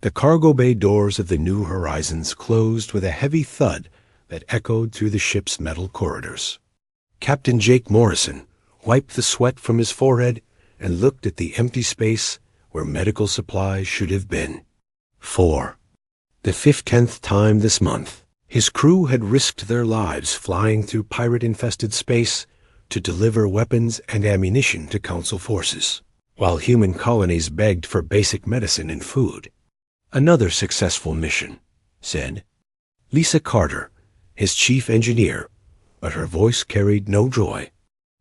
The cargo bay doors of the New Horizons closed with a heavy thud that echoed through the ship's metal corridors. Captain Jake Morrison wiped the sweat from his forehead and looked at the empty space where medical supplies should have been. 4. The 15th time this month, his crew had risked their lives flying through pirate-infested space to deliver weapons and ammunition to Council forces, while human colonies begged for basic medicine and food. Another successful mission, said Lisa Carter, his chief engineer, but her voice carried no joy.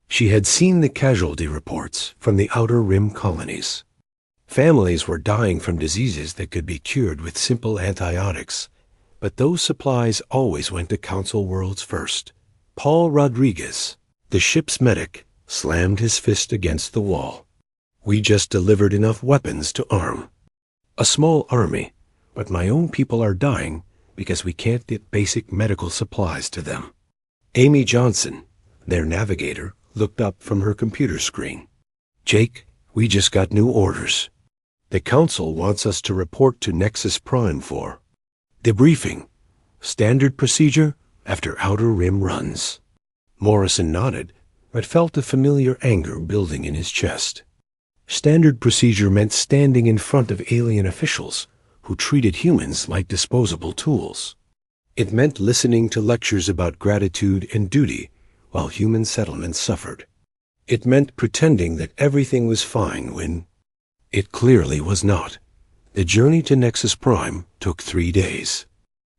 She had seen the casualty reports from the Outer Rim colonies. Families were dying from diseases that could be cured with simple antibiotics, but those supplies always went to Council worlds first. Paul Rodriguez, the ship's medic, slammed his fist against the wall. We just delivered enough weapons to arm a small army, but my own people are dying because we can't get basic medical supplies to them. Amy Johnson, their navigator, looked up from her computer screen. Jake, we just got new orders. The Council wants us to report to Nexus Prime for debriefing, standard procedure after Outer Rim runs. Morrison nodded, but felt a familiar anger building in his chest. Standard procedure meant standing in front of alien officials who treated humans like disposable tools. It meant listening to lectures about gratitude and duty while human settlements suffered. It meant pretending that everything was fine when it clearly was not. The journey to Nexus Prime took 3 days.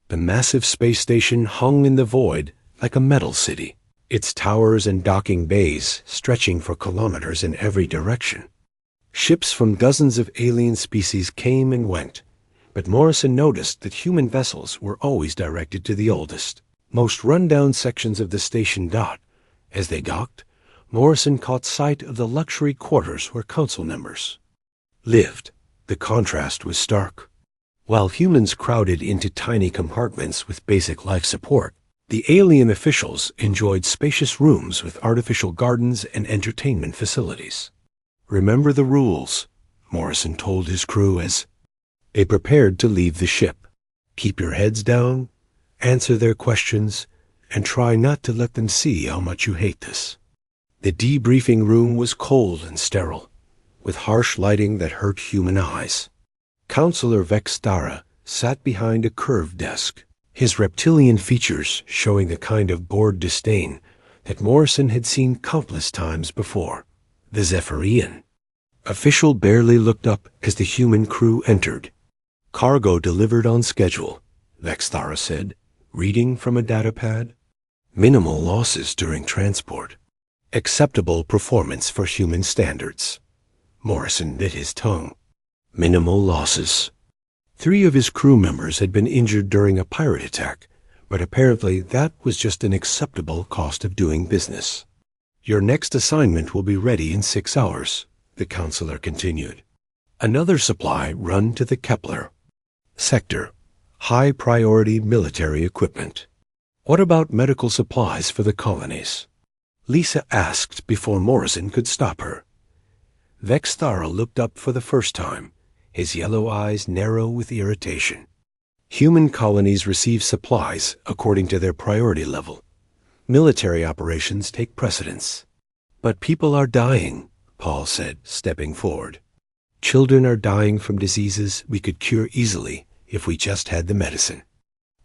The massive space station hung in the void like a metal city, its towers and docking bays stretching for kilometers in every direction. Ships from dozens of alien species came and went, but Morrison noticed that human vessels were always directed to the oldest, most run-down sections of the station. As they docked, Morrison caught sight of the luxury quarters where Council members lived. The contrast was stark. While humans crowded into tiny compartments with basic life support, the alien officials enjoyed spacious rooms with artificial gardens and entertainment facilities. Remember the rules, Morrison told his crew as they prepared to leave the ship. Keep your heads down, answer their questions, and try not to let them see how much you hate this. The debriefing room was cold and sterile, with harsh lighting that hurt human eyes. Counselor Vextara sat behind a curved desk, his reptilian features showing the kind of bored disdain that Morrison had seen countless times before. The Zephyrian official barely looked up as the human crew entered. Cargo delivered on schedule, Vextara said, reading from a datapad. Minimal losses during transport. Acceptable performance for human standards. Morrison bit his tongue. Minimal losses. 3 of his crew members had been injured during a pirate attack, but apparently that was just an acceptable cost of doing business. Your next assignment will be ready in 6 hours, the counselor continued. Another supply run to the Kepler sector. High-priority military equipment. What about medical supplies for the colonies? Lisa asked before Morrison could stop her. Vextara looked up for the first time, his yellow eyes narrow with irritation. Human colonies receive supplies according to their priority level. Military operations take precedence. But people are dying, Paul said, stepping forward. Children are dying from diseases we could cure easily if we just had the medicine.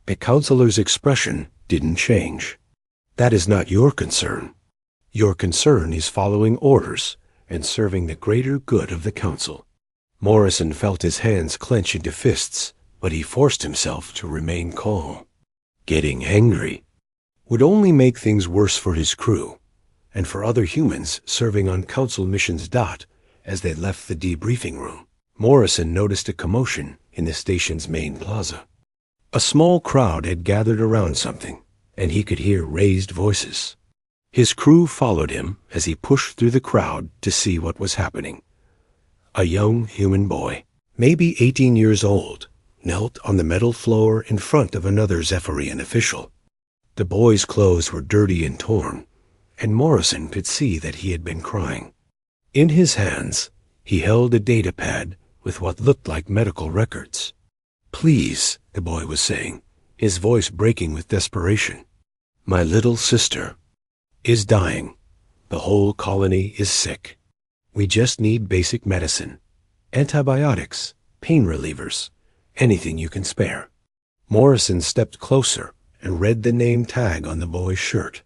The counselor's expression didn't change. That is not your concern. Your concern is following orders and serving the greater good of the Council. Morrison felt his hands clench into fists, but he forced himself to remain calm. Getting angry would only make things worse for his crew and for other humans serving on Council missions. As they left the debriefing room, Morrison noticed a commotion in the station's main plaza. A small crowd had gathered around something, and he could hear raised voices. His crew followed him as he pushed through the crowd to see what was happening. A young human boy, maybe 18 years old, knelt on the metal floor in front of another Zephyrian official. The boy's clothes were dirty and torn, and Morrison could see that he had been crying. In his hands, he held a datapad with what looked like medical records. Please, the boy was saying, his voice breaking with desperation. My little sister is dying. The whole colony is sick. We just need basic medicine. Antibiotics, pain relievers, anything you can spare. Morrison stepped closer and read the name tag on the boy's shirt.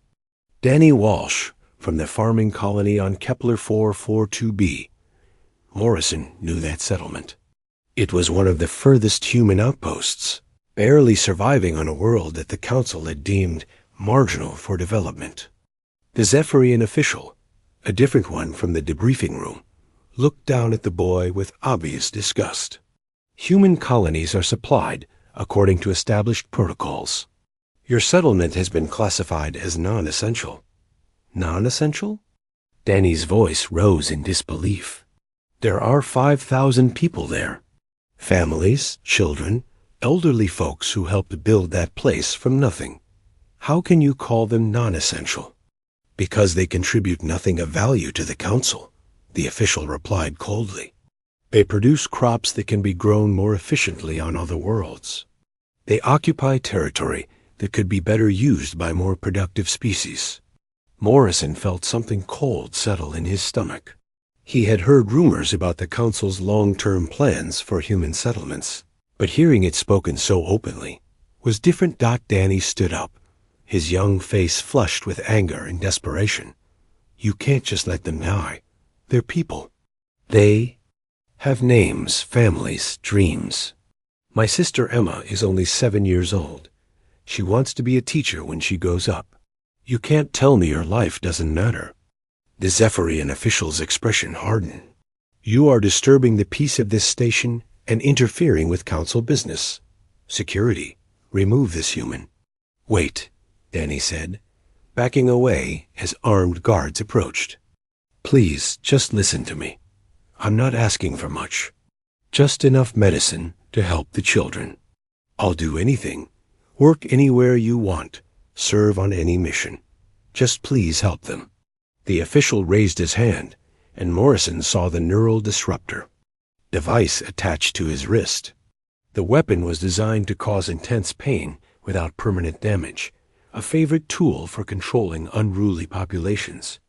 Danny Walsh, from the farming colony on Kepler 442b. Morrison knew that settlement. It was one of the furthest human outposts, barely surviving on a world that the Council had deemed marginal for development. The Zephyrian official, a different one from the debriefing room, looked down at the boy with obvious disgust. Human colonies are supplied according to established protocols. Your settlement has been classified as non-essential. Non-essential? Danny's voice rose in disbelief. There are 5,000 people there. Families, children, elderly folks who helped build that place from nothing. How can you call them non-essential? Because they contribute nothing of value to the Council, the official replied coldly. They produce crops that can be grown more efficiently on other worlds. They occupy territory that could be better used by more productive species. Morrison felt something cold settle in his stomach. He had heard rumors about the Council's long-term plans for human settlements, but hearing it spoken so openly was different. Danny stood up, his young face flushed with anger and desperation. You can't just let them die. They're people. They have names, families, dreams. My sister Emma is only 7 years old. She wants to be a teacher when she grows up. You can't tell me your life doesn't matter. The Zephyrian official's expression hardened. You are disturbing the peace of this station and interfering with Council business. Security, remove this human. Wait, Danny said, backing away as armed guards approached. Please, just listen to me. I'm not asking for much. Just enough medicine to help the children. I'll do anything. Work anywhere you want. Serve on any mission. Just please help them. The official raised his hand, and Morrison saw the neural disruptor device attached to his wrist. The weapon was designed to cause intense pain without permanent damage, a favorite tool for controlling unruly populations.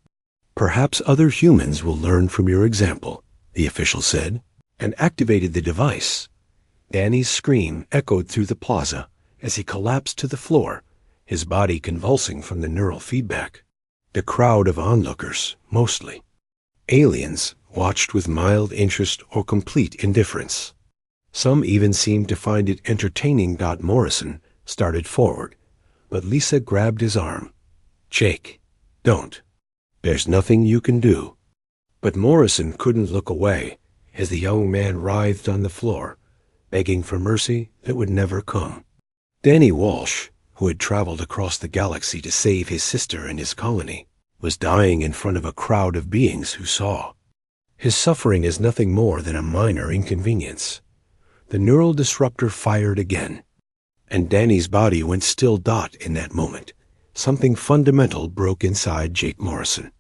Perhaps other humans will learn from your example, the official said, and activated the device. Danny's scream echoed through the plaza as he collapsed to the floor, his body convulsing from the neural feedback. The crowd of onlookers, mostly aliens, watched with mild interest or complete indifference. Some even seemed to find it entertaining. Morrison started forward, but Lisa grabbed his arm. Jake, don't. There's nothing you can do. But Morrison couldn't look away as the young man writhed on the floor, begging for mercy that would never come. Danny Walsh, who had traveled across the galaxy to save his sister and his colony, was dying in front of a crowd of beings who saw. His suffering is nothing more than a minor inconvenience. The neural disruptor fired again, and Danny's body went still. In that moment, something fundamental broke inside Jake Morrison.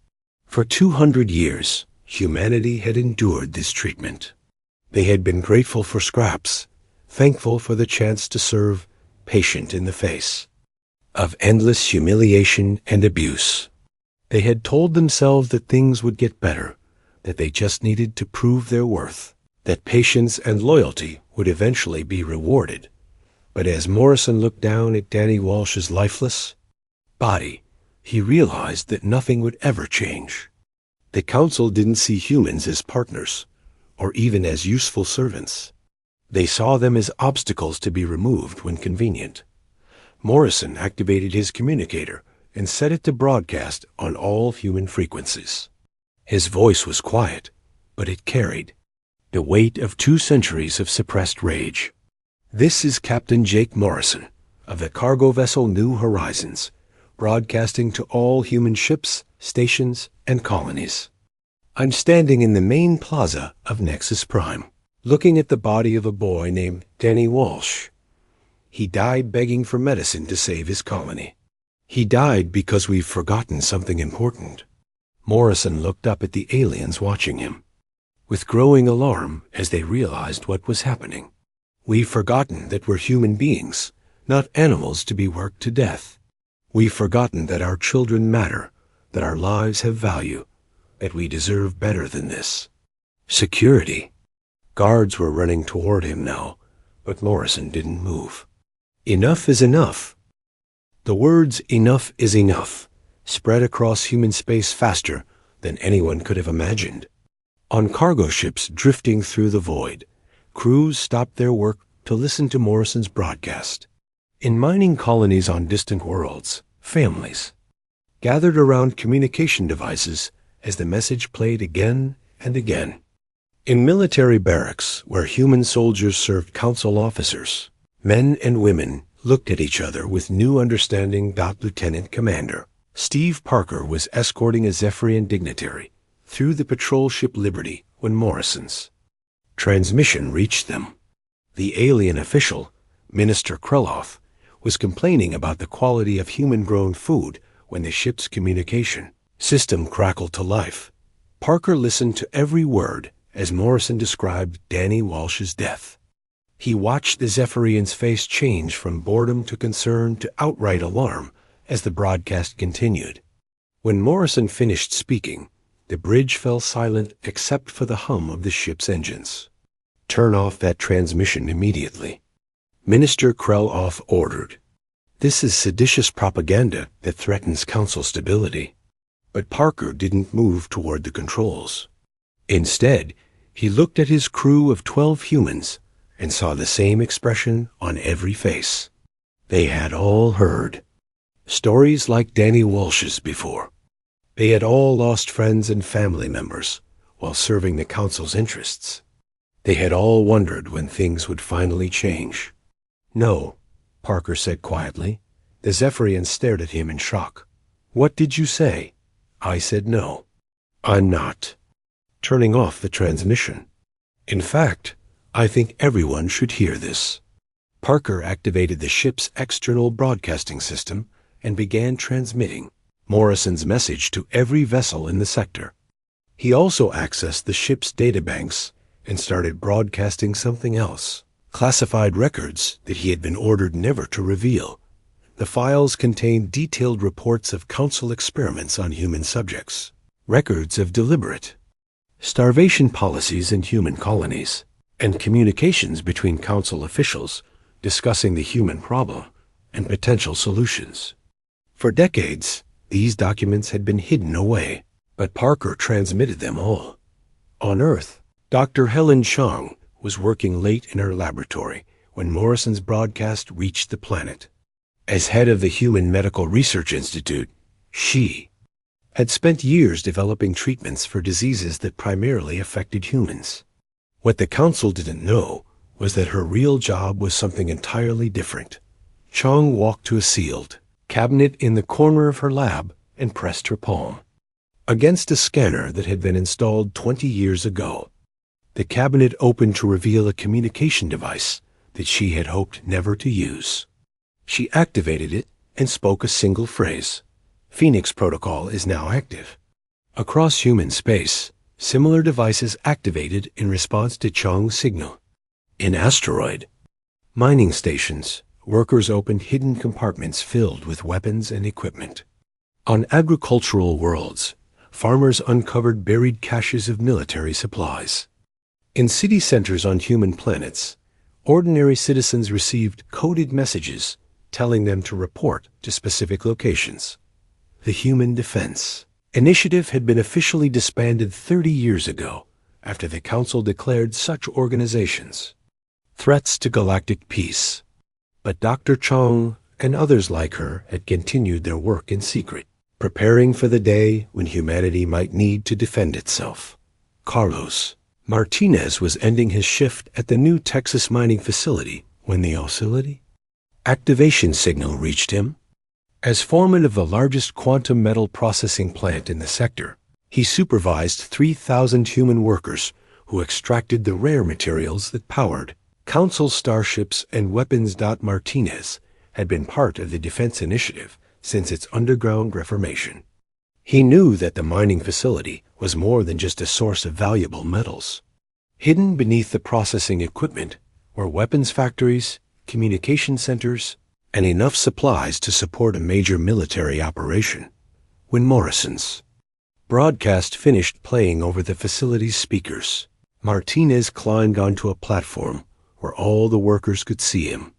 For 200 years, humanity had endured this treatment. They had been grateful for scraps, thankful for the chance to serve, patient in the face of endless humiliation and abuse. They had told themselves that things would get better, that they just needed to prove their worth, that patience and loyalty would eventually be rewarded. But as Morrison looked down at Danny Walsh's lifeless body, he realized that nothing would ever change. The Council didn't see humans as partners, or even as useful servants. They saw them as obstacles to be removed when convenient. Morrison activated his communicator and set it to broadcast on all human frequencies. His voice was quiet, but it carried the weight of 2 centuries of suppressed rage. This is Captain Jake Morrison of the cargo vessel New Horizons, broadcasting to all human ships, stations, and colonies. I'm standing in the main plaza of Nexus Prime, looking at the body of a boy named Danny Walsh. He died begging for medicine to save his colony. He died because we've forgotten something important. Morrison looked up at the aliens watching him, with growing alarm as they realized what was happening. We've forgotten that we're human beings, not animals to be worked to death. We've forgotten that our children matter, that our lives have value, that we deserve better than this. Security. Guards were running toward him now, but Morrison didn't move. Enough is enough. The words "enough is enough" spread across human space faster than anyone could have imagined. On cargo ships drifting through the void, crews stopped their work to listen to Morrison's broadcast. In mining colonies on distant worlds, families gathered around communication devices as the message played again and again. In military barracks, where human soldiers served council officers, men and women looked at each other with new understanding. Lieutenant Commander Steve Parker was escorting a Zephyrian dignitary through the patrol ship Liberty when Morrison's transmission reached them. The alien official, Minister Kreloff, was complaining about the quality of human-grown food when the ship's communication system crackled to life. Parker listened to every word as Morrison described Danny Walsh's death. He watched the Zephyrian's face change from boredom to concern to outright alarm as the broadcast continued. When Morrison finished speaking, the bridge fell silent except for the hum of the ship's engines. "Turn off that transmission immediately," Minister Kreloff ordered. "This is seditious propaganda that threatens council stability." But Parker didn't move toward the controls. Instead, he looked at his crew of 12 humans and saw the same expression on every face. They had all heard stories like Danny Walsh's before. They had all lost friends and family members while serving the council's interests. They had all wondered when things would finally change. "No," Parker said quietly. The Zephyrian stared at him in shock. "What did you say?" I said no. "I'm not turning off the transmission. In fact, I think everyone should hear this." Parker activated the ship's external broadcasting system and began transmitting Morrison's message to every vessel in the sector. He also accessed the ship's databanks and started broadcasting something else, classified records that he had been ordered never to reveal. The files contained detailed reports of council experiments on human subjects, records of deliberate starvation policies in human colonies, and communications between council officials discussing the human problem and potential solutions. For decades, these documents had been hidden away, but Parker transmitted them all. On Earth, Dr. Helen Chang was working late in her laboratory when Morrison's broadcast reached the planet. As head of the Human Medical Research Institute, she had spent years developing treatments for diseases that primarily affected humans. What the council didn't know was that her real job was something entirely different. Chang walked to a sealed cabinet in the corner of her lab and pressed her palm against a scanner that had been installed 20 years ago. The cabinet opened to reveal a communication device that she had hoped never to use. She activated it and spoke a single phrase. "Phoenix Protocol is now active." Across human space, similar devices activated in response to Chang's signal. In asteroid mining stations, workers opened hidden compartments filled with weapons and equipment. On agricultural worlds, farmers uncovered buried caches of military supplies. In city centers on human planets, ordinary citizens received coded messages telling them to report to specific locations. The Human Defense Initiative had been officially disbanded 30 years ago after the Council declared such organizations threats to galactic peace. But Dr. Chang and others like her had continued their work in secret, preparing for the day when humanity might need to defend itself. Carlos Martinez was ending his shift at the new Texas mining facility when the oscillatory activation signal reached him. As foreman of the largest quantum metal processing plant in the sector, he supervised 3,000 human workers who extracted the rare materials that powered Council starships and weapons. Martinez had been part of the defense initiative since its underground reformation. He knew that the mining facility was more than just a source of valuable metals. Hidden beneath the processing equipment were weapons factories, communication centers, and enough supplies to support a major military operation. When Morrison's broadcast finished playing over the facility's speakers, Martinez climbed onto a platform where all the workers could see him.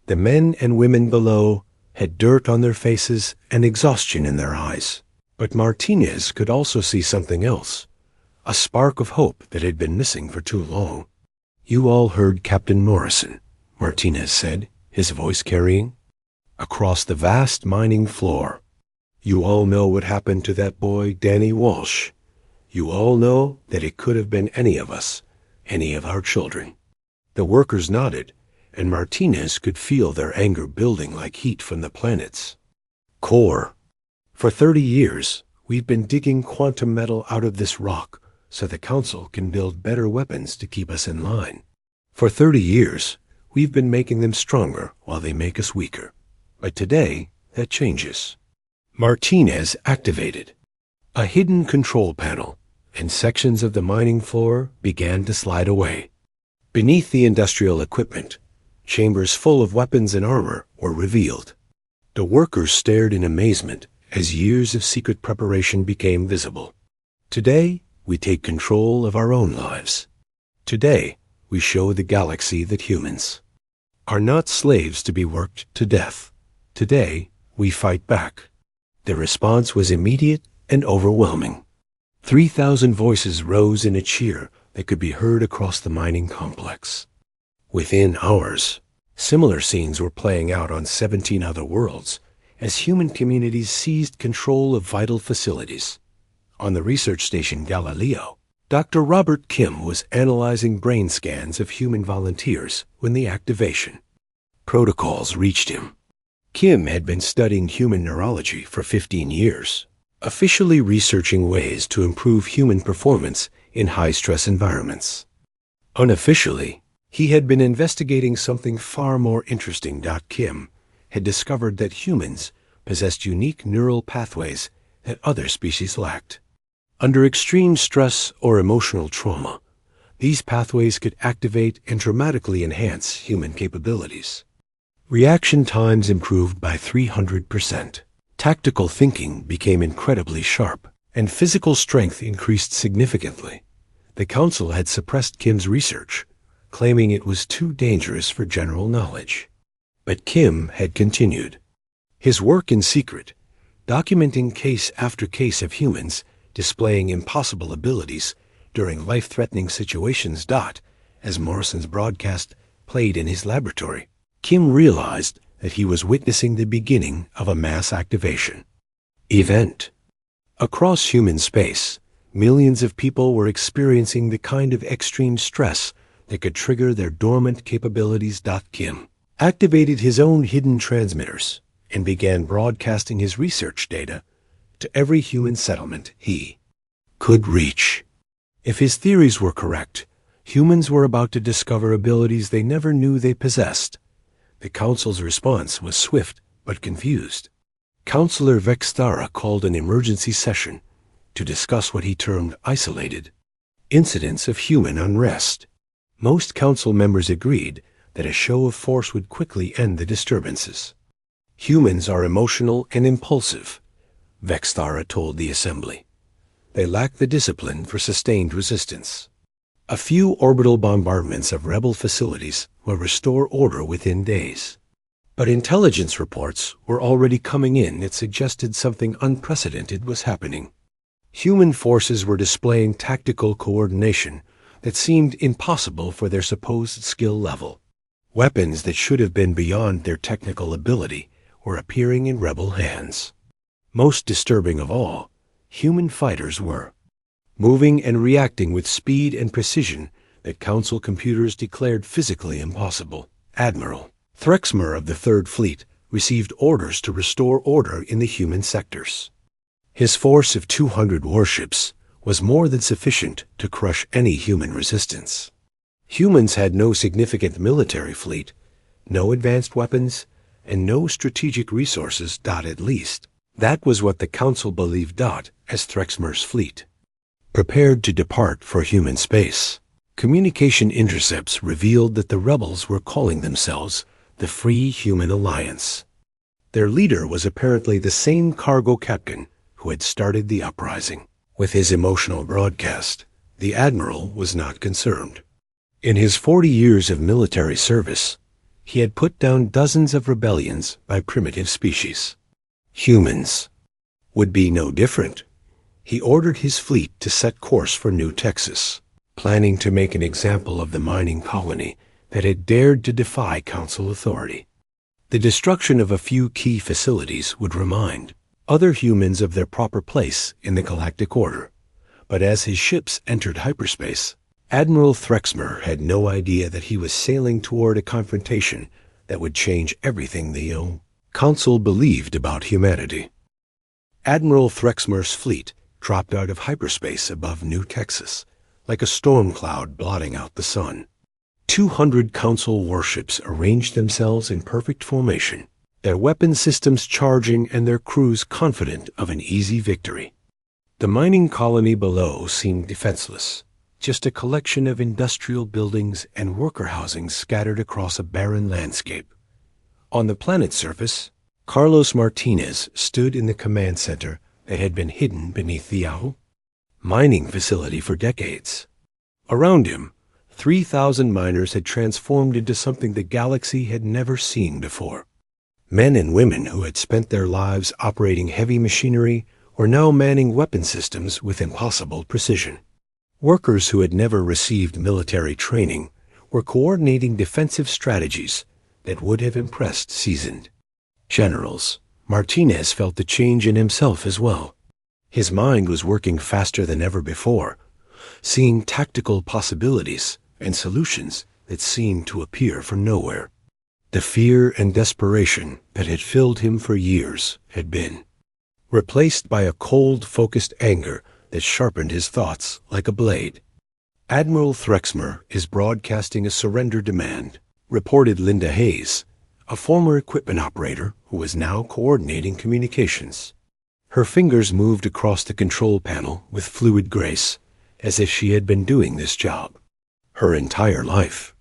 The men and women below had dirt on their faces and exhaustion in their eyes. But Martinez could also see something else, a spark of hope that had been missing for too long. "You all heard Captain Morrison," Martinez said, his voice carrying across the vast mining floor. "You all know what happened to that boy, Danny Walsh. You all know that it could have been any of us, any of our children." The workers nodded, and Martinez could feel their anger building like heat from the planet's core. "For 30 years, we've been digging quantum metal out of this rock so the Council can build better weapons to keep us in line. For 30 years, we've been making them stronger while they make us weaker. But today, that changes." Martinez activated a hidden control panel, and sections of the mining floor began to slide away. Beneath the industrial equipment, chambers full of weapons and armor were revealed. The workers stared in amazement as years of secret preparation became visible. "Today, we take control of our own lives. Today, we show the galaxy that humans are not slaves to be worked to death. Today, we fight back." The response was immediate and overwhelming. 3,000 voices rose in a cheer that could be heard across the mining complex. Within hours, similar scenes were playing out on 17 other worlds as human communities seized control of vital facilities. On the research station Galileo, Dr. Robert Kim was analyzing brain scans of human volunteers when the activation protocols reached him. Kim had been studying human neurology for 15 years, officially researching ways to improve human performance in high-stress environments. Unofficially, he had been investigating something far more interesting. Kim had discovered that humans possessed unique neural pathways that other species lacked. Under extreme stress or emotional trauma, these pathways could activate and dramatically enhance human capabilities. Reaction times improved by 300%. Tactical thinking became incredibly sharp, and physical strength increased significantly. The Council had suppressed Kim's research, claiming it was too dangerous for general knowledge. But Kim had continued his work in secret, documenting case after case of humans displaying impossible abilities during life-threatening situations. As Morrison's broadcast played in his laboratory, Kim realized that he was witnessing the beginning of a mass activation event. Across human space, millions of people were experiencing the kind of extreme stress that could trigger their dormant capabilities. Kim activated his own hidden transmitters and began broadcasting his research data to every human settlement he could reach. If his theories were correct, humans were about to discover abilities they never knew they possessed. The Council's response was swift but confused. Councillor Vextara called an emergency session to discuss what he termed isolated incidents of human unrest. Most Council members agreed that a show of force would quickly end the disturbances. "Humans are emotional and impulsive," Vextara told the Assembly. "They lack the discipline for sustained resistance. A few orbital bombardments of rebel facilities will restore order within days." But intelligence reports were already coming in that suggested something unprecedented was happening. Human forces were displaying tactical coordination that seemed impossible for their supposed skill level. Weapons that should have been beyond their technical ability were appearing in rebel hands. Most disturbing of all, human fighters were moving and reacting with speed and precision that Council computers declared physically impossible. Admiral Threxmer of the Third Fleet received orders to restore order in the human sectors. His force of 200 warships was more than sufficient to crush any human resistance. Humans had no significant military fleet, no advanced weapons, and no strategic resources. At least, that was what the Council believed. As Threxmer's fleet prepared to depart for human space, Communication intercepts revealed that the rebels were calling themselves the Free Human Alliance. Their leader was apparently the same cargo captain who had started the uprising. With his emotional broadcast, the admiral was not concerned. In his 40 years of military service, he had put down dozens of rebellions by primitive species. Humans would be no different. He ordered his fleet to set course for New Texas, planning to make an example of the mining colony that had dared to defy council authority. The destruction of a few key facilities would remind other humans of their proper place in the galactic order. But as his ships entered hyperspace, Admiral Threxmer had no idea that he was sailing toward a confrontation that would change everything the council believed about humanity. Admiral Threxmer's fleet dropped out of hyperspace above New Texas, like a storm cloud blotting out the sun. 200 Council warships arranged themselves in perfect formation, their weapon systems charging and their crews confident of an easy victory. The mining colony below seemed defenseless, just a collection of industrial buildings and worker housing scattered across a barren landscape. On the planet's surface, Carlos Martinez stood in the command center that had been hidden beneath the mining facility for decades. Around him, 3,000 miners had transformed into something the galaxy had never seen before. Men and women who had spent their lives operating heavy machinery were now manning weapon systems with impossible precision. Workers who had never received military training were coordinating defensive strategies that would have impressed seasoned generals. Martinez felt the change in himself as well. His mind was working faster than ever before, seeing tactical possibilities and solutions that seemed to appear from nowhere. The fear and desperation that had filled him for years had been replaced by a cold, focused anger that sharpened his thoughts like a blade. Admiral Threxmer is broadcasting a surrender demand, reported Linda Hayes, a former equipment operator who was now coordinating communications. Her fingers moved across the control panel with fluid grace, as if she had been doing this job her entire life.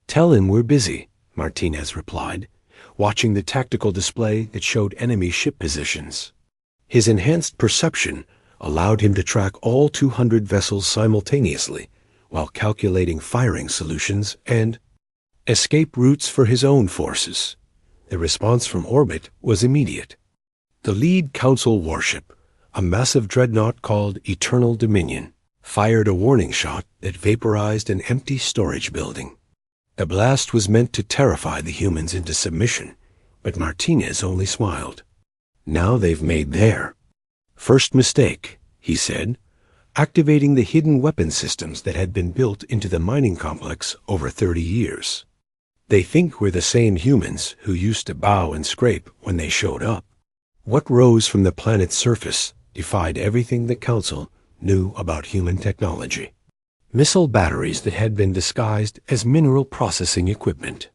"Tell him we're busy," Martinez replied, watching the tactical display that showed enemy ship positions. His enhanced perception allowed him to track all 200 vessels simultaneously while calculating firing solutions and escape routes for his own forces. The response from orbit was immediate. The lead Council warship, a massive dreadnought called Eternal Dominion, fired a warning shot that vaporized an empty storage building. The blast was meant to terrify the humans into submission, but Martinez only smiled. "Now they've made their first mistake," he said, activating the hidden weapon systems that had been built into the mining complex over 30 years. "They think we're the same humans who used to bow and scrape when they showed up." What rose from the planet's surface defied everything the Council knew about human technology. Missile batteries that had been disguised as mineral processing equipment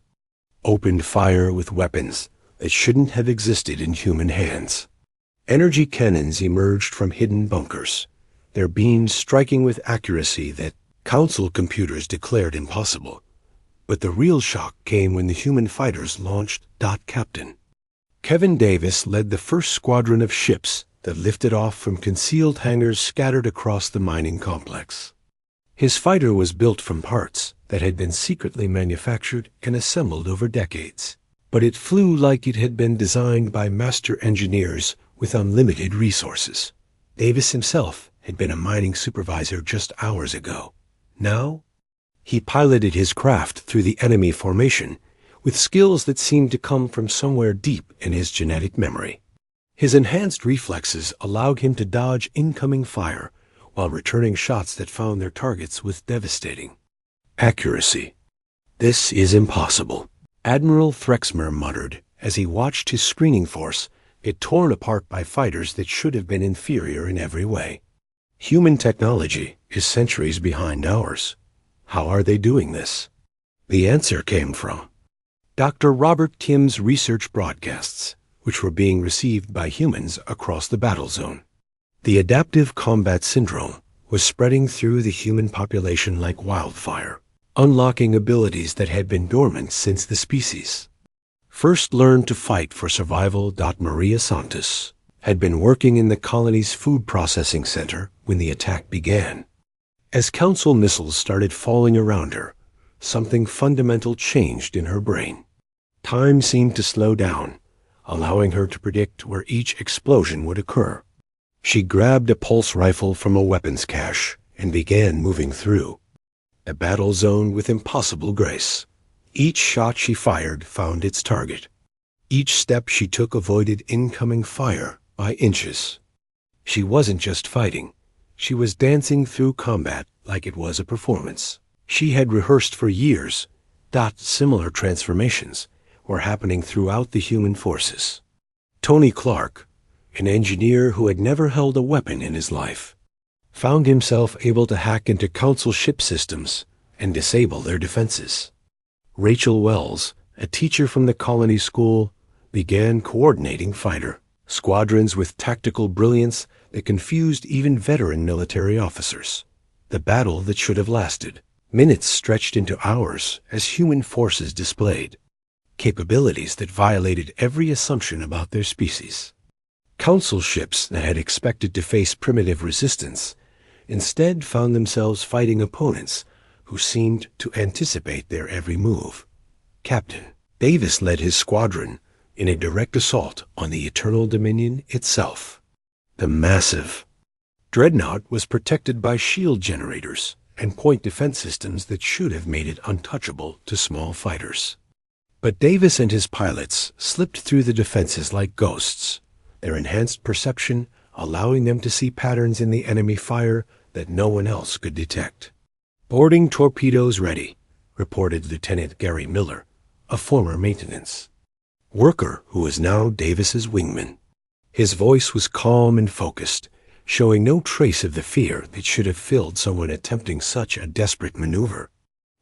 opened fire with weapons that shouldn't have existed in human hands. Energy cannons emerged from hidden bunkers, their beams striking with accuracy that Council computers declared impossible. But the real shock came when the human fighters launched Captain. Kevin Davis led the first squadron of ships that lifted off from concealed hangars scattered across the mining complex. His fighter was built from parts that had been secretly manufactured and assembled over decades, but it flew like it had been designed by master engineers with unlimited resources. Davis himself had been a mining supervisor just hours ago. Now, he piloted his craft through the enemy formation with skills that seemed to come from somewhere deep in his genetic memory. His enhanced reflexes allowed him to dodge incoming fire while returning shots that found their targets with devastating accuracy. "This is impossible," Admiral Threxmer muttered as he watched his screening force get torn apart by fighters that should have been inferior in every way. Human technology is centuries behind ours. How are they doing this? The answer came from Dr. Robert Tim's research broadcasts, which were being received by humans across the battle zone. The adaptive combat syndrome was spreading through the human population like wildfire, unlocking abilities that had been dormant since the species first learned to fight for survival. Maria Santos had been working in the colony's food processing center when the attack began. As Council missiles started falling around her, something fundamental changed in her brain. Time seemed to slow down, allowing her to predict where each explosion would occur. She grabbed a pulse rifle from a weapons cache and began moving through a battle zone with impossible grace. Each shot she fired found its target. Each step she took avoided incoming fire by inches. She wasn't just fighting. She was dancing through combat like it was a performance. She had rehearsed for years. Similar transformations were happening throughout the human forces. Tony Clark, an engineer who had never held a weapon in his life, found himself able to hack into Council ship systems and disable their defenses. Rachel Wells, a teacher from the colony school, began coordinating fighter squadrons with tactical brilliance that confused even veteran military officers. The battle that should have lasted minutes stretched into hours as human forces displayed capabilities that violated every assumption about their species. Council ships that had expected to face primitive resistance instead found themselves fighting opponents who seemed to anticipate their every move. Captain Davis led his squadron in a direct assault on the Eternal Dominion itself. The massive dreadnought was protected by shield generators and point defense systems that should have made it untouchable to small fighters. But Davis and his pilots slipped through the defenses like ghosts, their enhanced perception allowing them to see patterns in the enemy fire that no one else could detect. "Boarding torpedoes ready," reported Lieutenant Gary Miller, a former maintenance worker who was now Davis's wingman. His voice was calm and focused, showing no trace of the fear that should have filled someone attempting such a desperate maneuver.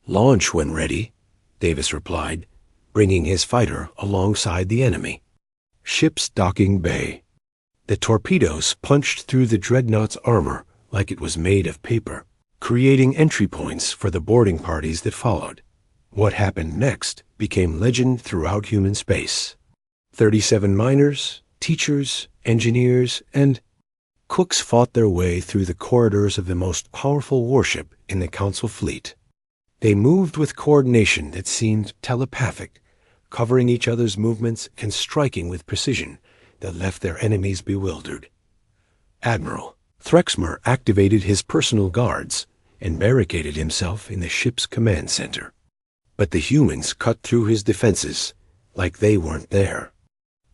"Launch when ready," Davis replied, bringing his fighter alongside the enemy. Ship's docking bay. The torpedoes punched through the dreadnought's armor like it was made of paper, creating entry points for the boarding parties that followed. What happened next became legend throughout human space. 37 miners, teachers, engineers, and cooks fought their way through the corridors of the most powerful warship in the Council fleet. They moved with coordination that seemed telepathic, covering each other's movements and striking with precision that left their enemies bewildered. Admiral Threxmer activated his personal guards and barricaded himself in the ship's command center. But the humans cut through his defenses like they weren't there.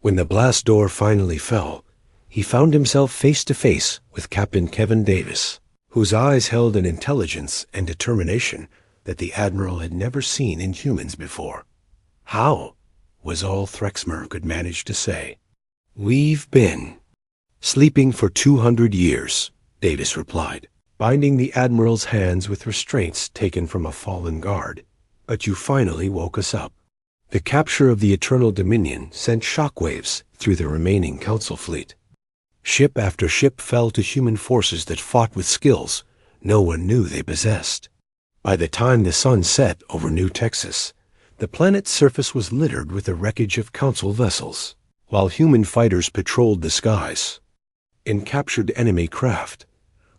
When the blast door finally fell, he found himself face to face with Captain Kevin Davis, whose eyes held an intelligence and determination that the Admiral had never seen in humans before. "How?" was all Threxmer could manage to say. "We've been sleeping for 200 years, Davis replied, binding the Admiral's hands with restraints taken from a fallen guard. "But you finally woke us up." The capture of the Eternal Dominion sent shockwaves through the remaining Council fleet. Ship after ship fell to human forces that fought with skills no one knew they possessed. By the time the sun set over New Texas, the planet's surface was littered with the wreckage of Council vessels, while human fighters patrolled the skies and captured enemy craft.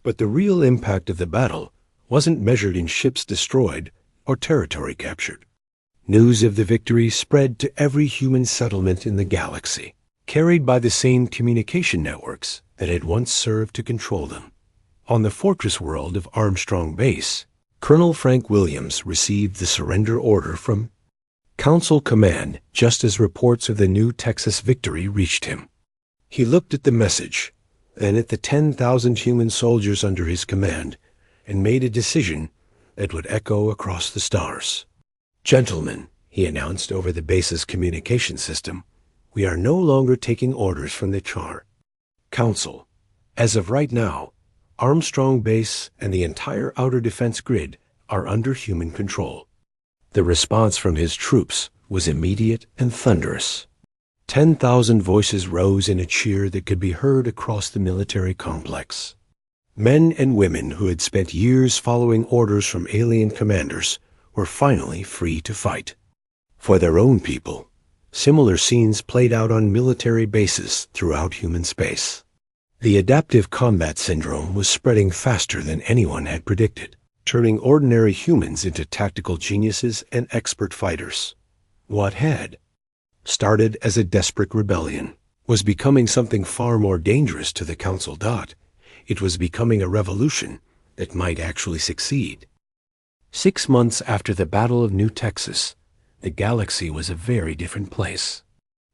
But the real impact of the battle wasn't measured in ships destroyed or territory captured. News of the victory spread to every human settlement in the galaxy, carried by the same communication networks that had once served to control them. On the fortress world of Armstrong Base, Colonel Frank Williams received the surrender order from Council Command just as reports of the New Texas victory reached him. He looked at the message, then at the 10,000 human soldiers under his command, and made a decision that would echo across the stars. "Gentlemen," he announced over the base's communication system, "we are no longer taking orders from the Council. As of right now, Armstrong Base and the entire outer defense grid are under human control." The response from his troops was immediate and thunderous. 10,000 voices rose in a cheer that could be heard across the military complex. Men and women who had spent years following orders from alien commanders were finally free to fight. For their own people, similar scenes played out on military bases throughout human space. The adaptive combat syndrome was spreading faster than anyone had predicted, turning ordinary humans into tactical geniuses and expert fighters. What had started as a desperate rebellion was becoming something far more dangerous to the Council. It was becoming a revolution that might actually succeed. 6 months after the Battle of New Texas, the galaxy was a very different place.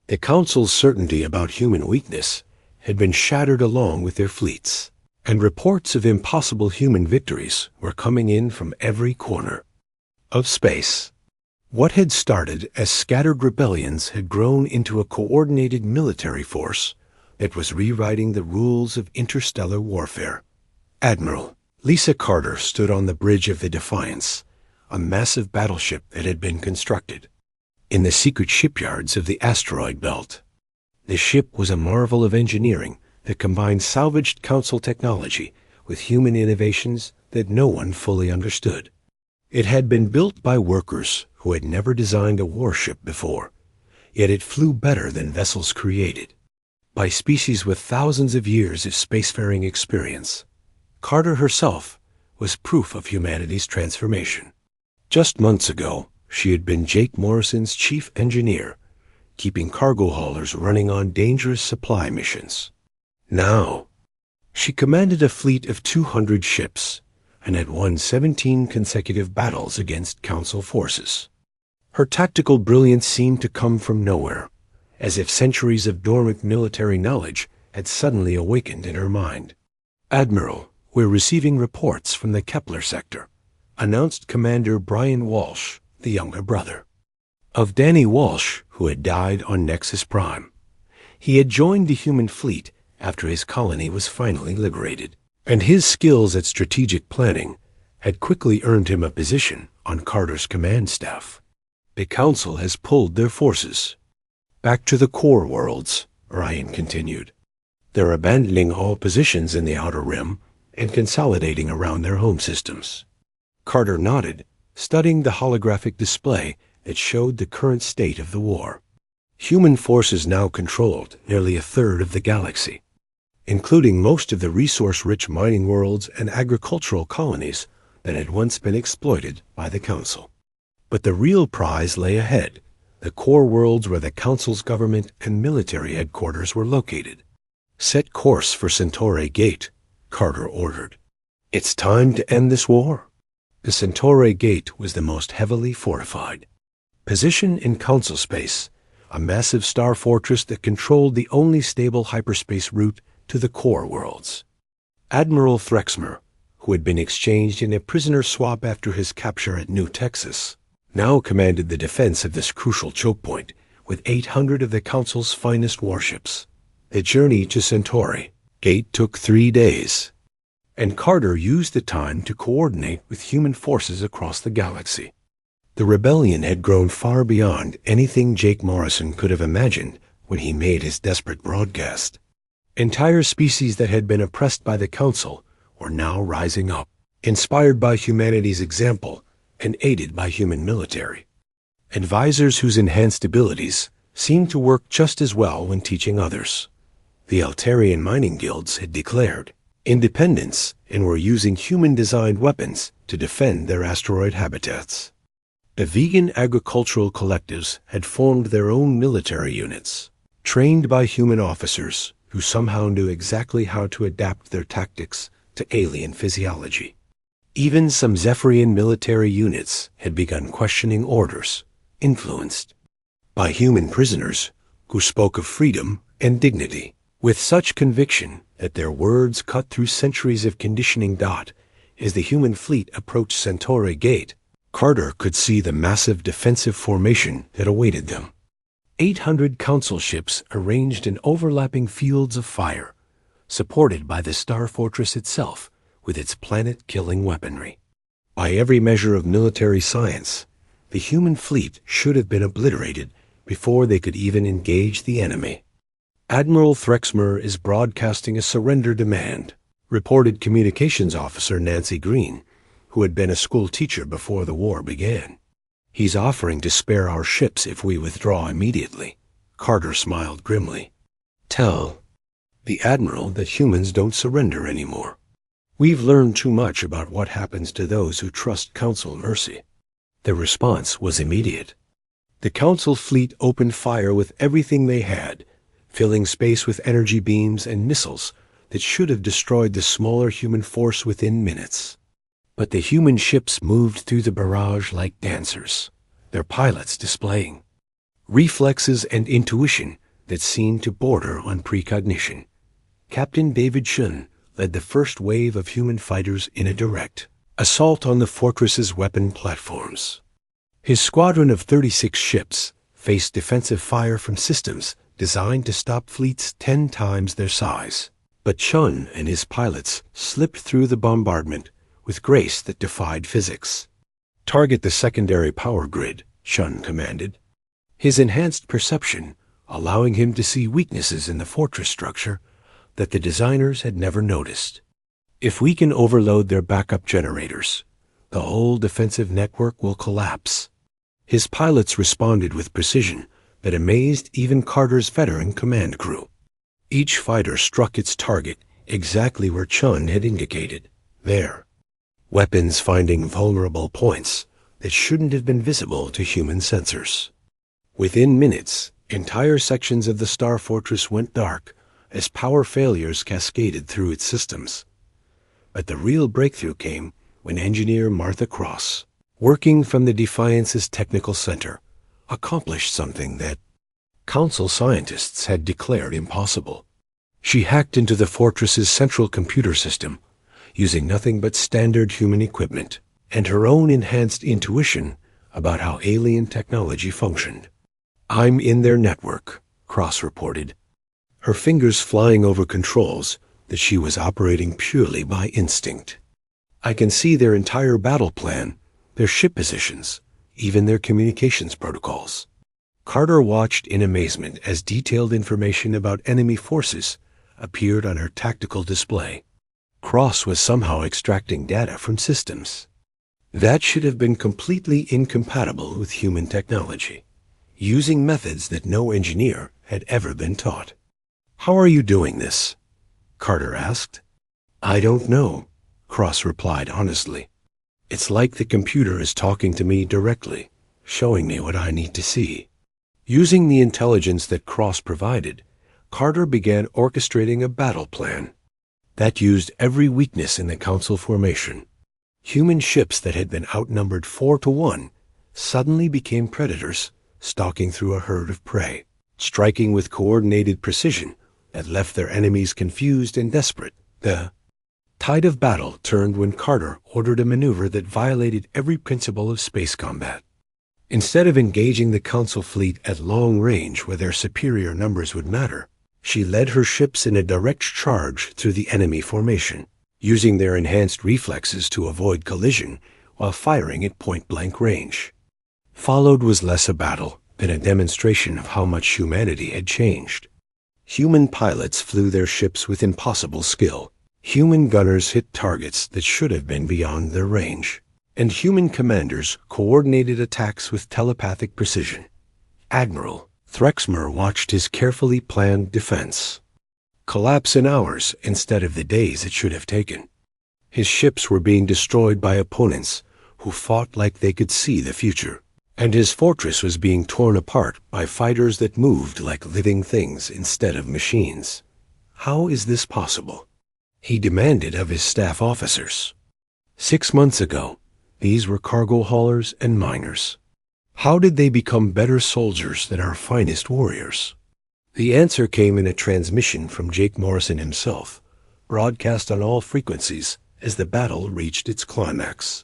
The Council's certainty about human weakness had been shattered along with their fleets, and reports of impossible human victories were coming in from every corner of space. What had started as scattered rebellions had grown into a coordinated military force that was rewriting the rules of interstellar warfare. Admiral Lisa Carter stood on the bridge of the Defiance, a massive battleship that had been constructed in the secret shipyards of the asteroid belt. The ship was a marvel of engineering that combined salvaged Council technology with human innovations that no one fully understood. It had been built by workers who had never designed a warship before, yet it flew better than vessels created by species with thousands of years of spacefaring experience. Carter herself was proof of humanity's transformation. Just months ago, she had been Jake Morrison's chief engineer, keeping cargo haulers running on dangerous supply missions. Now, she commanded a fleet of 200 ships and had won 17 consecutive battles against Council forces. Her tactical brilliance seemed to come from nowhere, as if centuries of dormant military knowledge had suddenly awakened in her mind. "Admiral, we're receiving reports from the Kepler sector," announced Commander Brian Walsh, the younger brother of Danny Walsh, who had died on Nexus Prime. He had joined the human fleet after his colony was finally liberated, and his skills at strategic planning had quickly earned him a position on Carter's command staff. "The Council has pulled their forces back to the core worlds," Ryan continued. "They're abandoning all positions in the Outer Rim and consolidating around their home systems." Carter nodded, studying the holographic display that showed the current state of the war. Human forces now controlled nearly a third of the galaxy, including most of the resource-rich mining worlds and agricultural colonies that had once been exploited by the Council. But the real prize lay ahead, the core worlds where the Council's government and military headquarters were located. "Set course for Centauri Gate," Carter ordered. "It's time to end this war." The Centauri Gate was the most heavily fortified position in Council space, a massive star fortress that controlled the only stable hyperspace route to the core worlds. Admiral Threxmer, who had been exchanged in a prisoner swap after his capture at New Texas, now commanded the defense of this crucial choke point with 800 of the Council's finest warships. The journey to Centauri Gate took 3 days, and Carter used the time to coordinate with human forces across the galaxy. The rebellion had grown far beyond anything Jake Morrison could have imagined when he made his desperate broadcast. Entire species that had been oppressed by the Council were now rising up, inspired by humanity's example and aided by human military. Advisors whose enhanced abilities seemed to work just as well when teaching others. The Altarian mining guilds had declared independence and were using human-designed weapons to defend their asteroid habitats. The vegan agricultural collectives had formed their own military units, trained by human officers who somehow knew exactly how to adapt their tactics to alien physiology. Even some Zephyrian military units had begun questioning orders, influenced by human prisoners who spoke of freedom and dignity with such conviction that their words cut through centuries of conditioning. As the human fleet approached Centauri Gate, Carter could see the massive defensive formation that awaited them. 800 Council ships arranged in overlapping fields of fire, supported by the Star Fortress itself with its planet-killing weaponry. By every measure of military science, the human fleet should have been obliterated before they could even engage the enemy. "Admiral Threxmer is broadcasting a surrender demand," reported Communications Officer Nancy Green, who had been a school teacher before the war began. "He's offering to spare our ships if we withdraw immediately." Carter smiled grimly. "Tell the Admiral that humans don't surrender anymore. We've learned too much about what happens to those who trust Council mercy." The response was immediate. The Council fleet opened fire with everything they had, filling space with energy beams and missiles that should have destroyed the smaller human force within minutes. But the human ships moved through the barrage like dancers, their pilots displaying reflexes and intuition that seemed to border on precognition. Captain David Shun led the first wave of human fighters in a direct assault on the fortress's weapon platforms. His squadron of 36 ships faced defensive fire from systems designed to stop fleets 10 times their size. But Shun and his pilots slipped through the bombardment with grace that defied physics. "Target the secondary power grid," Shun commanded, his enhanced perception allowing him to see weaknesses in the fortress structure that the designers had never noticed. "If we can overload their backup generators, the whole defensive network will collapse." His pilots responded with precision that amazed even Carter's veteran command crew. Each fighter struck its target exactly where Chun had indicated. There. Weapons finding vulnerable points that shouldn't have been visible to human sensors. Within minutes, entire sections of the Star Fortress went dark as power failures cascaded through its systems. But the real breakthrough came when engineer Martha Cross, working from the Defiance's technical center, accomplished something that Council scientists had declared impossible. She hacked into the fortress's central computer system, using nothing but standard human equipment and her own enhanced intuition about how alien technology functioned. "I'm in their network," Cross reported, her fingers flying over controls that she was operating purely by instinct. "I can see their entire battle plan, their ship positions, even their communications protocols." Carter watched in amazement as detailed information about enemy forces appeared on her tactical display. Cross was somehow extracting data from systems that should have been completely incompatible with human technology, using methods that no engineer had ever been taught. "How are you doing this?" Carter asked. "I don't know," Cross replied honestly. "It's like the computer is talking to me directly, showing me what I need to see." Using the intelligence that Cross provided, Carter began orchestrating a battle plan that used every weakness in the Council formation. Human ships that had been outnumbered 4-1 suddenly became predators, stalking through a herd of prey, striking with coordinated precision that left their enemies confused and desperate. The tide of battle turned when Carter ordered a maneuver that violated every principle of space combat. Instead of engaging the Council fleet at long range where their superior numbers would matter, she led her ships in a direct charge through the enemy formation, using their enhanced reflexes to avoid collision while firing at point-blank range. Followed was less a battle than a demonstration of how much humanity had changed. Human pilots flew their ships with impossible skill. Human gunners hit targets that should have been beyond their range. And human commanders coordinated attacks with telepathic precision. Admiral Threxmer watched his carefully planned defense collapse in hours instead of the days it should have taken. His ships were being destroyed by opponents who fought like they could see the future, and his fortress was being torn apart by fighters that moved like living things instead of machines. How is this possible? He demanded of his staff officers. 6 months ago, these were cargo haulers and miners. How did they become better soldiers than our finest warriors? The answer came in a transmission from Jake Morrison himself, broadcast on all frequencies as the battle reached its climax.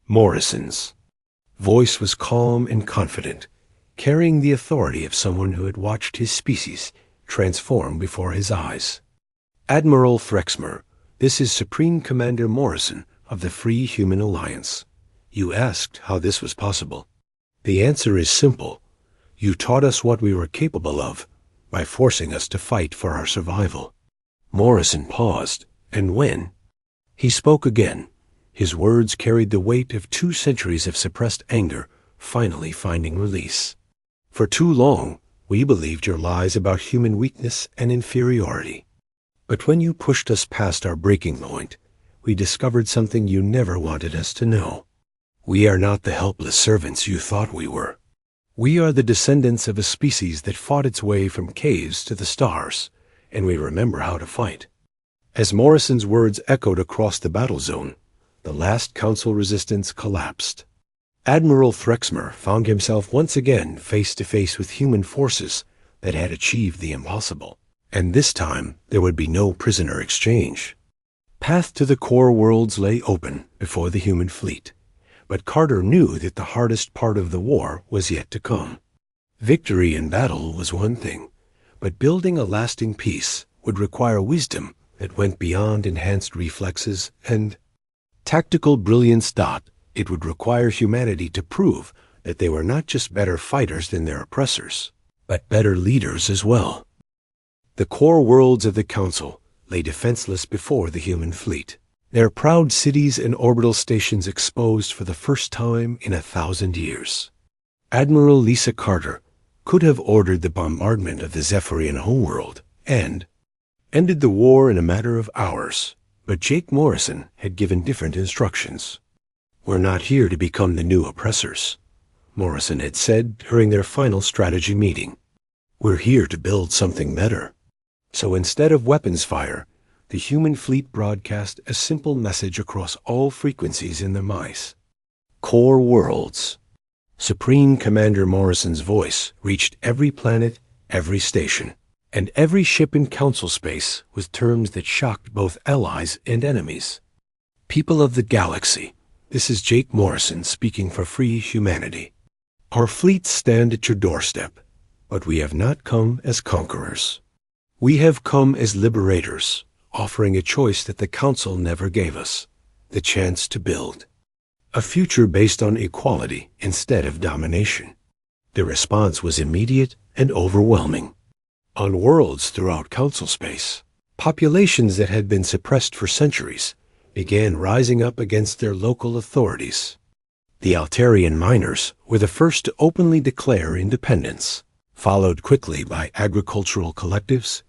Morrison's voice was calm and confident, carrying the authority of someone who had watched his species transform before his eyes. "Admiral Threxmer, this is Supreme Commander Morrison of the Free Human Alliance. You asked how this was possible. The answer is simple. You taught us what we were capable of by forcing us to fight for our survival." Morrison paused, And when he spoke again, his words carried the weight of 2 centuries of suppressed anger finally finding release. For too long, we believed your lies about human weakness and inferiority. But when you pushed us past our breaking point, we discovered something you never wanted us to know. We are not the helpless servants you thought we were. We are the descendants of a species that fought its way from caves to the stars, and we remember how to fight. As Morrison's words echoed across the battle zone, the last Council resistance collapsed. Admiral Threxmer found himself once again face to face with human forces that had achieved the impossible. And this time, there would be no prisoner exchange. Path to the core worlds lay open before the human fleet, but Carter knew that the hardest part of the war was yet to come. Victory in battle was one thing, but building a lasting peace would require wisdom that went beyond enhanced reflexes and tactical brilliance. It would require humanity to prove that they were not just better fighters than their oppressors, but better leaders as well. The core worlds of the Council lay defenseless before the human fleet, their proud cities and orbital stations exposed for the first time in 1,000 years. Admiral Lisa Carter could have ordered the bombardment of the Zephyrian homeworld and ended the war in a matter of hours, but Jake Morrison had given different instructions. "We're not here to become the new oppressors," Morrison had said during their final strategy meeting. "We're here to build something better." So instead of weapons fire, the human fleet broadcast a simple message across all frequencies in the mice. Core worlds. Supreme Commander Morrison's voice reached every planet, every station, and every ship in Council space with terms that shocked both allies and enemies. People of the galaxy, this is Jake Morrison speaking for free humanity. Our fleets stand at your doorstep, but we have not come as conquerors. We have come as liberators, offering a choice that the Council never gave us, the chance to build a future based on equality instead of domination. The response was immediate and overwhelming. On worlds throughout Council space, populations that had been suppressed for centuries began rising up against their local authorities. The Altarian miners were the first to openly declare independence, followed quickly by agricultural collectives,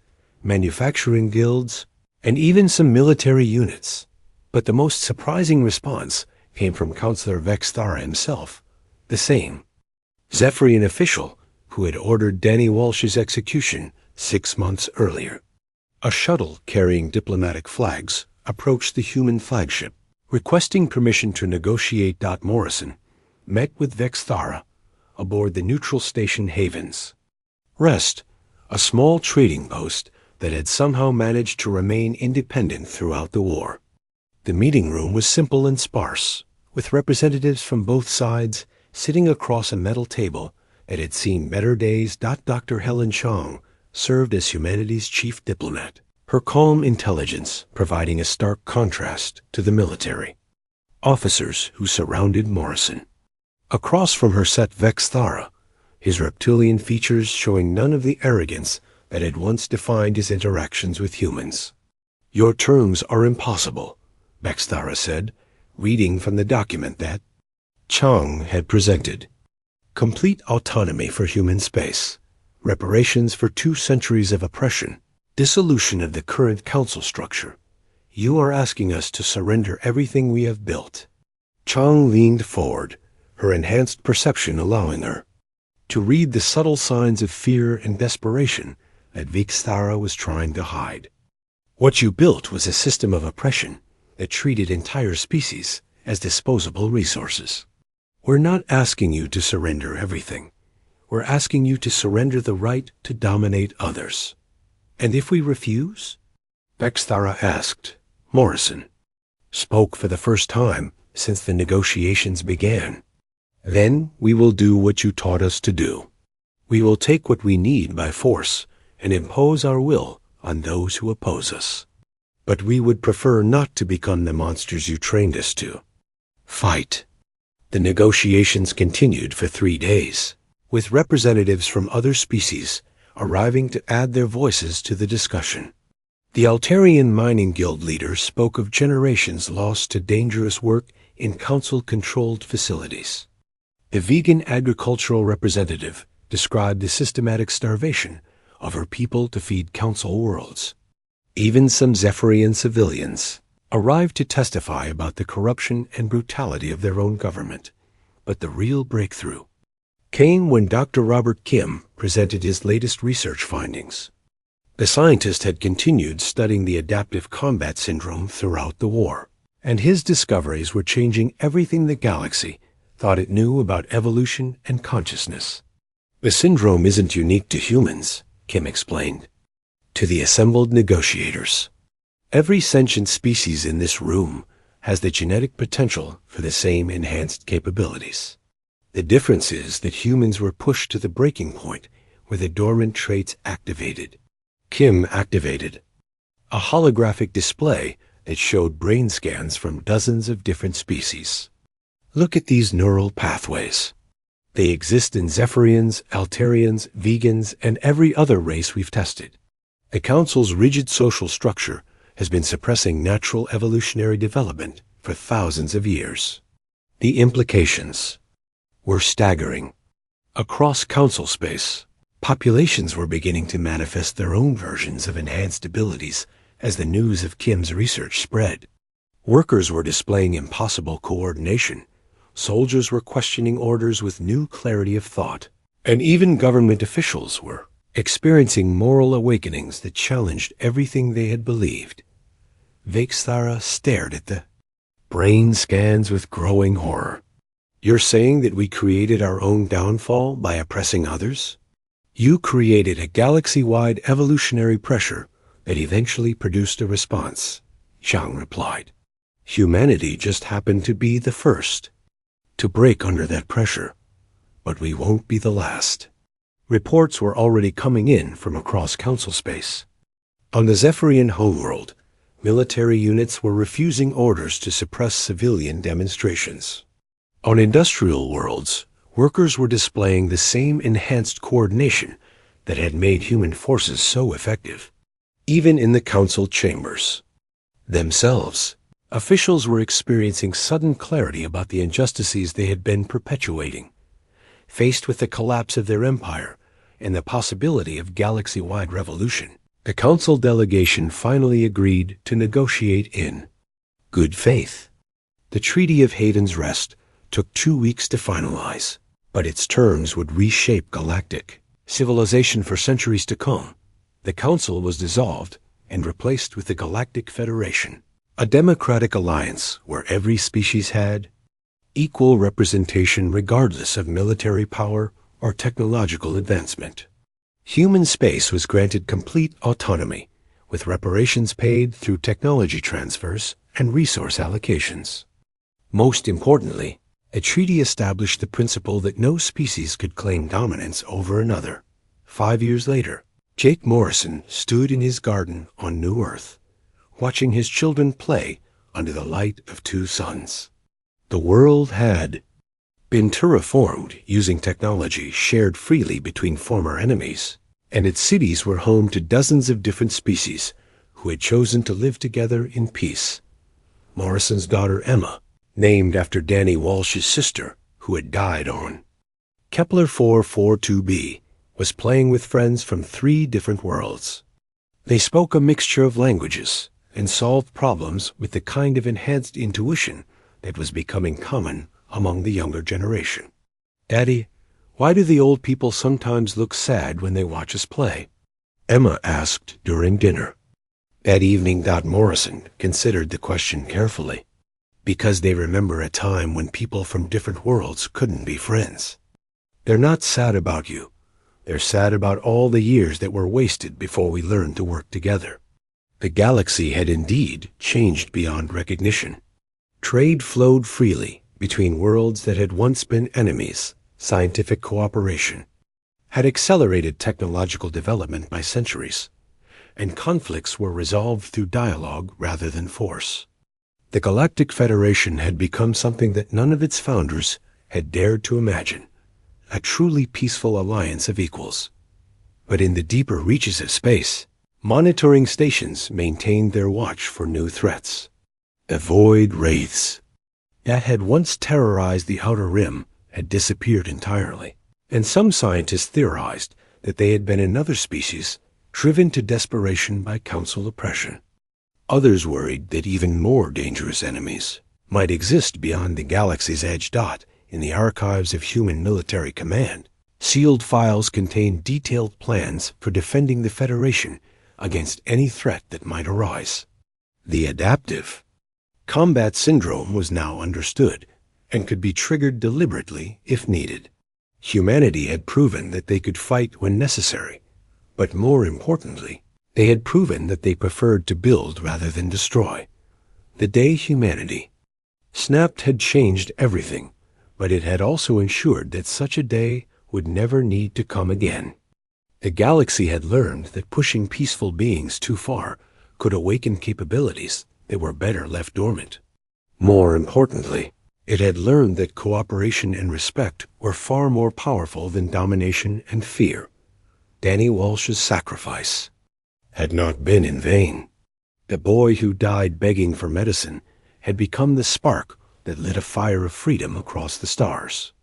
manufacturing guilds, and even some military units. But the most surprising response came from Councillor Vexthara himself, the same Zephyrian official who had ordered Danny Walsh's execution 6 months earlier. A shuttle carrying diplomatic flags approached the human flagship, requesting permission to negotiate. Morrison met with Vexthara aboard the neutral station Havens. Rest, a small trading post that had somehow managed to remain independent throughout the war. The meeting room was simple and sparse, with representatives from both sides sitting across a metal table that had seen better days. Dr. Helen Chong served as humanity's chief diplomat, her calm intelligence providing a stark contrast to the military officers who surrounded Morrison. Across from her sat Vexthara, his reptilian features showing none of the arrogance that had once defined his interactions with humans. "Your terms are impossible," Vexthara said, reading from the document that Chang had presented. "Complete autonomy for human space, reparations for 2 centuries of oppression, dissolution of the current Council structure. You are asking us to surrender everything we have built." Chang leaned forward, her enhanced perception allowing her to read the subtle signs of fear and desperation that Vexthara was trying to hide. "What you built was a system of oppression that treated entire species as disposable resources. We're not asking you to surrender everything. We're asking you to surrender the right to dominate others." "And if we refuse?" Vexthara asked. Morrison spoke for the first time since the negotiations began. "Then we will do what you taught us to do. We will take what we need by force and impose our will on those who oppose us. But we would prefer not to become the monsters you trained us to. Fight." The negotiations continued for 3 days, with representatives from other species arriving to add their voices to the discussion. The Altarian mining guild leader spoke of generations lost to dangerous work in council-controlled facilities. The vegan agricultural representative described the systematic starvation of her people to feed council worlds. Even some Zephyrian civilians arrived to testify about the corruption and brutality of their own government. But the real breakthrough came when Dr. Robert Kim presented his latest research findings. The scientist had continued studying the adaptive combat syndrome throughout the war, and his discoveries were changing everything the galaxy thought it knew about evolution and consciousness. The syndrome isn't unique to humans, Kim explained. To the assembled negotiators, every sentient species in this room has the genetic potential for the same enhanced capabilities. The difference is that humans were pushed to the breaking point where the dormant traits activated. Kim activated a holographic display that showed brain scans from dozens of different species. Look at these neural pathways. They exist in Zephyrians, Altarians, vegans, and every other race we've tested. The Council's rigid social structure has been suppressing natural evolutionary development for thousands of years. The implications were staggering. Across Council space, populations were beginning to manifest their own versions of enhanced abilities as the news of Kim's research spread. Workers were displaying impossible coordination, soldiers were questioning orders with new clarity of thought, and even government officials were experiencing moral awakenings that challenged everything they had believed. Vexthara stared at the brain scans with growing horror. You're saying that we created our own downfall by oppressing others? You created a galaxy-wide evolutionary pressure that eventually produced a response, Zhang replied. Humanity just happened to be the first to break under that pressure, but we won't be the last. Reports were already coming in from across Council space. On the Zephyrian homeworld, military units were refusing orders to suppress civilian demonstrations. On industrial worlds, workers were displaying the same enhanced coordination that had made human forces so effective. Even in the Council chambers themselves, officials were experiencing sudden clarity about the injustices they had been perpetuating. Faced with the collapse of their empire and the possibility of galaxy-wide revolution, the Council delegation finally agreed to negotiate in good faith. The Treaty of Hayden's Rest took 2 weeks to finalize, but its terms would reshape galactic civilization for centuries to come. The Council was dissolved and replaced with the Galactic Federation, a democratic alliance where every species had equal representation regardless of military power or technological advancement. Human space was granted complete autonomy, with reparations paid through technology transfers and resource allocations. Most importantly, a treaty established the principle that no species could claim dominance over another. 5 years later, Jake Morrison stood in his garden on New Earth, watching his children play under the light of 2 suns. The world had been terraformed using technology shared freely between former enemies, and its cities were home to dozens of different species who had chosen to live together in peace. Morrison's daughter Emma, named after Danny Walsh's sister, who had died on Kepler 442b, was playing with friends from 3 different worlds. They spoke a mixture of languages and solved problems with the kind of enhanced intuition that was becoming common among the younger generation. Daddy, why do the old people sometimes look sad when they watch us play? Emma asked during dinner. That evening, Morrison considered the question carefully. Because they remember a time when people from different worlds couldn't be friends. They're not sad about you. They're sad about all the years that were wasted before we learned to work together. The galaxy had indeed changed beyond recognition. Trade flowed freely between worlds that had once been enemies. Scientific cooperation had accelerated technological development by centuries, and conflicts were resolved through dialogue rather than force. The Galactic Federation had become something that none of its founders had dared to imagine, a truly peaceful alliance of equals. But in the deeper reaches of space, Monitoring stations maintained their watch for new threats. Avoid wraiths that had once terrorized the Outer Rim had disappeared entirely, and some scientists theorized that they had been another species driven to desperation by Council oppression. Others worried that even more dangerous enemies might exist beyond the galaxy's edge. In the archives of human military command, sealed files contained detailed plans for defending the Federation against any threat that might arise. The adaptive combat syndrome was now understood and could be triggered deliberately if needed. Humanity had proven that they could fight when necessary, but more importantly, they had proven that they preferred to build rather than destroy. The day humanity snapped had changed everything, but it had also ensured that such a day would never need to come again. The galaxy had learned that pushing peaceful beings too far could awaken capabilities that were better left dormant. More importantly, it had learned that cooperation and respect were far more powerful than domination and fear. Danny Walsh's sacrifice had not been in vain. The boy who died begging for medicine had become the spark that lit a fire of freedom across the stars.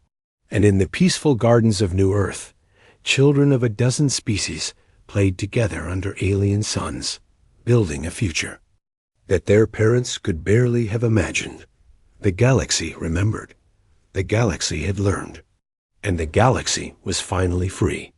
And in the peaceful gardens of New Earth, children of a dozen species played together under alien suns, building a future that their parents could barely have imagined. The galaxy remembered. The galaxy had learned. And the galaxy was finally free.